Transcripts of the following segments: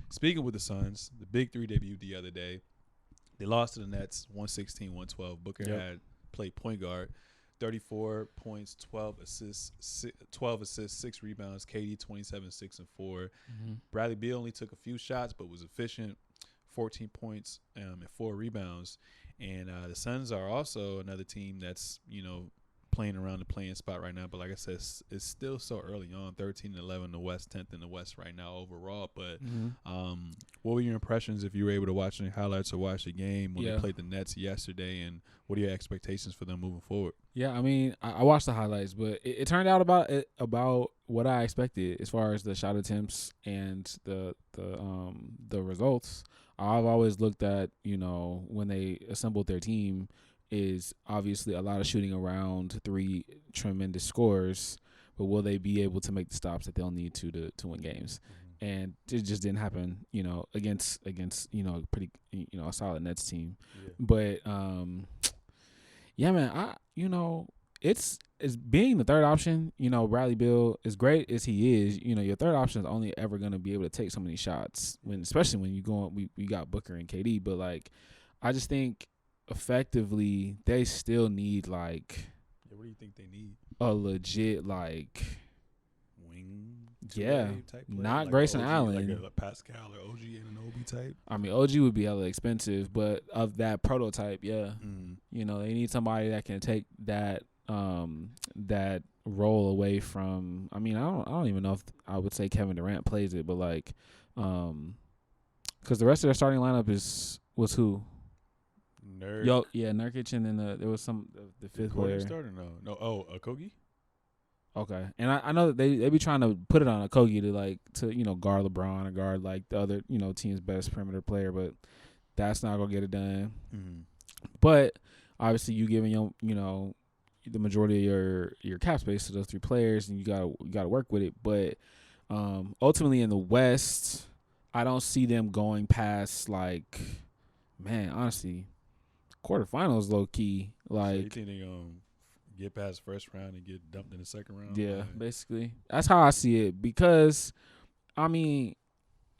Speaking with the Suns, the Big Three debuted the other day. They lost to the Nets 116-112. Booker had played point guard, 34 points, 12 assists, 6 rebounds. KD 27, 6 and 4. Mm-hmm. Bradley Beal only took a few shots but was efficient, 14 points and 4 rebounds. And the Suns are also another team that's playing around the playing spot right now. But like I said, it's still so early on. 13-11 in the West, 10th in the West right now overall. But what were your impressions if you were able to watch any highlights or watch the game when they played the Nets yesterday? And what are your expectations for them moving forward? Yeah, I mean, I watched the highlights, but it turned out about what I expected as far as the shot attempts and the results. I've always looked at, when they assembled their team, is obviously a lot of shooting around, 3 tremendous scores, but will they be able to make the stops that they'll need to win games? And it just didn't happen, against pretty a solid Nets team. Yeah. But yeah, man, it's being the third option. Bradley Beal, as great as he is, your third option is only ever going to be able to take so many shots especially when we got Booker and KD. But like, I just think effectively they still need what do you think they need? a legit Wing type player? Not like Grayson OG, Allen, like a Pascal or OG and an Obi type. I mean, OG would be hella expensive, but of that prototype, they need somebody that can take that role away from. I mean, I don't even know if I would say Kevin Durant plays it, but like, because the rest of their starting lineup was who? Nurkic, and then there was the fifth player. Starter? No. Kogi. Okay, and I know that they be trying to put it on Kogi to guard LeBron or guard like the other team's best perimeter player, but that's not gonna get it done. Mm-hmm. But obviously, you giving the majority of your cap space to those 3 players, and you gotta work with it. But ultimately, in the West, I don't see them going past honestly, quarterfinals low key. Like, so you think they gonna get past first round and get dumped in the second round? Yeah, basically. That's how I see it. Because, I mean,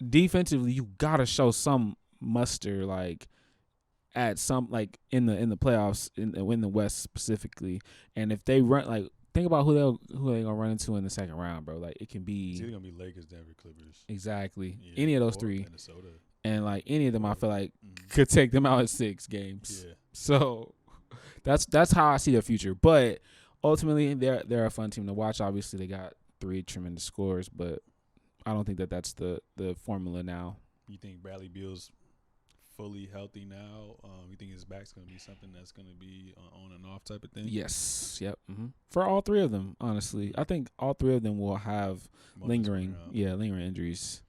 defensively, you gotta show some muster, at some in the playoffs in the West specifically. And if they run think about who they gonna run into in the second round, bro. Like, it can be. It's either gonna be Lakers, Denver, Clippers. Exactly. Yeah, any of those 3. Minnesota. And any of them, I feel like could take them out in 6 games. Yeah. So that's how I see their future. But ultimately, they're a fun team to watch. Obviously, they got 3 tremendous scores, but I don't think that's the formula now. You think Bradley Beal's fully healthy now? You think his back's going to be something that's going to be on and off type of thing? Yes. Yep. Mm-hmm. For all 3 of them, honestly. I think all 3 of them will have lingering injuries.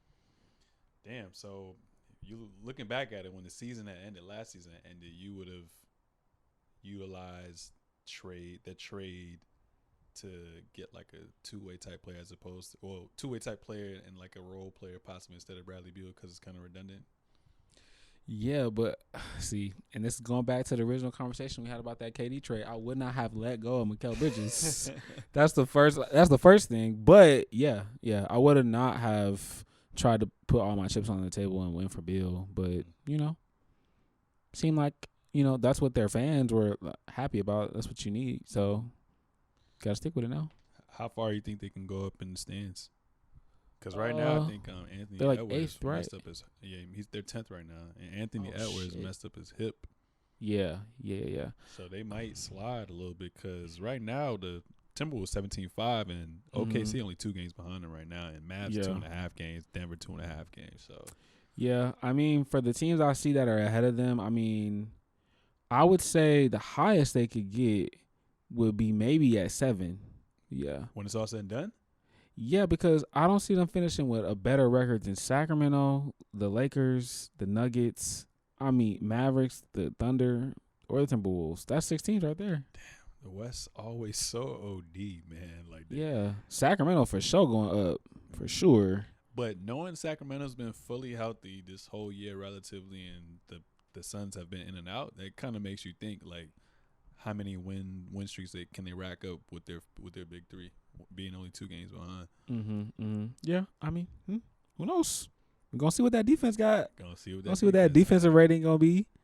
Damn. So, you looking back at it, when the season that ended, last season ended, you would have utilized the trade to get like a two-way type player as opposed to two-way type player and like a role player possibly instead of Bradley Beal because it's kind of redundant. Yeah, but see, and this is going back to the original conversation we had about that KD trade. I would not have let go of Mikal Bridges. That's the first thing. But yeah, I would have not have tried to put all my chips on the table and win for Beal. But seemed like that's what their fans were happy about. That's what you need. So gotta stick with it now. How far do you think they can go up in the stands? Because right now, I think Anthony they're Edwards 8th, right? messed up his they're 10th right now, and Anthony Edwards messed up his hip. Yeah. So they might slide a little bit because right now the Timberwolves 17-5 and OKC only 2 games behind them right now, and Mavs 2.5 games, Denver 2.5 games. So yeah, I mean, for the teams I see that are ahead of them, I mean, I would say the highest they could get would be maybe at 7. Yeah. When it's all said and done? Yeah, because I don't see them finishing with a better record than Sacramento, the Lakers, the Nuggets, Mavericks, the Thunder, or the Timberwolves. That's 6 teams right there. Damn, the West always so OD, man. Yeah, Sacramento for sure going up, for sure. But knowing Sacramento's been fully healthy this whole year relatively, and the Suns have been in and out, that kind of makes you think how many win streaks can they rack up with their big 3, being only 2 games behind. Yeah, I mean, who knows? We're gonna see what that defense got. Gonna see what Gonna see what that defensive rating gonna be.